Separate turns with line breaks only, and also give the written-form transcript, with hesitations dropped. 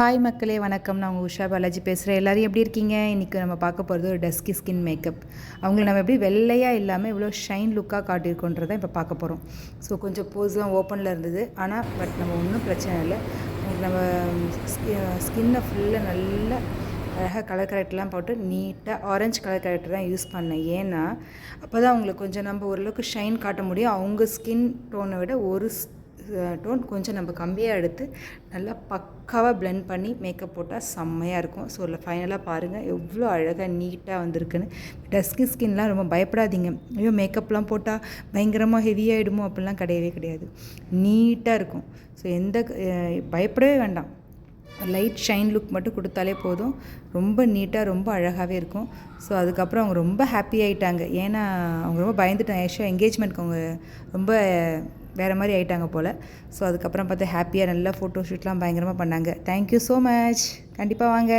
Hi மக்களே, வணக்கம். நான் உங்கள் உஷா பாலாஜி பேசுகிறேன். எல்லோரும் எப்படி இருக்கீங்க? இன்றைக்கி நம்ம பார்க்க போகிறது ஒரு டஸ்கி ஸ்கின் மேக்கப். அவங்கள நம்ம எப்படி வெள்ளையாக இல்லாமல் இவ்வளோ ஷைன் லுக்காக காட்டியிருக்கோன்றதை இப்போ பார்க்க போகிறோம். ஸோ கொஞ்சம் போஸ்லாம் ஓப்பனில் இருந்தது, ஆனால் நம்ம ஒன்றும் பிரச்சனை இல்லை. நம்ம ஸ்கின்னை ஃபுல்லாக நல்லா அழகாக கலர் கரெக்டெலாம் போட்டு நீட்டாக ஆரஞ்சு கலர் கரெக்டர் தான் யூஸ் பண்ணேன். ஏன்னா அப்போ தான் அவங்களுக்கு கொஞ்சம் நம்ம ஓரளவுக்கு ஷைன் காட்ட முடியும். அவங்க ஸ்கின் டோனை விட ஒரு டோன் கொஞ்சம் நம்ம கம்மியாக எடுத்து நல்லா பக்காவாக பிளெண்ட் பண்ணி மேக்கப் போட்டால் செம்மையாக இருக்கும். ஸோ இல்லை ஃபைனலாக பாருங்கள் எவ்வளோ அழகாக நீட்டாக வந்திருக்குன்னு. டஸ்கி ஸ்கின்லாம் ரொம்ப பயப்படாதீங்க. ஐயோ மேக்கப்லாம் போட்டால் பயங்கரமாக ஹெவியாகிடுமோ அப்படிலாம் கிடையவே கிடையாது. நீட்டாக இருக்கும். ஸோ பயப்படவே வேண்டாம். லைட் ஷைன் லுக் மட்டும் கொடுத்தாலே போதும். ரொம்ப நீட்டாக ரொம்ப அழகாகவே இருக்கும். ஸோ அதுக்கப்புறம் அவங்க ரொம்ப ஹாப்பி ஆகிட்டாங்க. ஏன்னா அவங்க ரொம்ப பயந்துட்டாங்க. ஆக்சுவலாக என்கேஜ்மெண்ட்க்கு அவங்க ரொம்ப வேறு மாதிரி ஆகிட்டாங்க போல். ஸோ அதுக்கப்புறம் பார்த்து ஹாப்பியாக நல்லா ஃபோட்டோ ஷூட்லாம் பயங்கரமாக பண்ணாங்க. Thank you so much. கண்டிப்பாக வாங்க.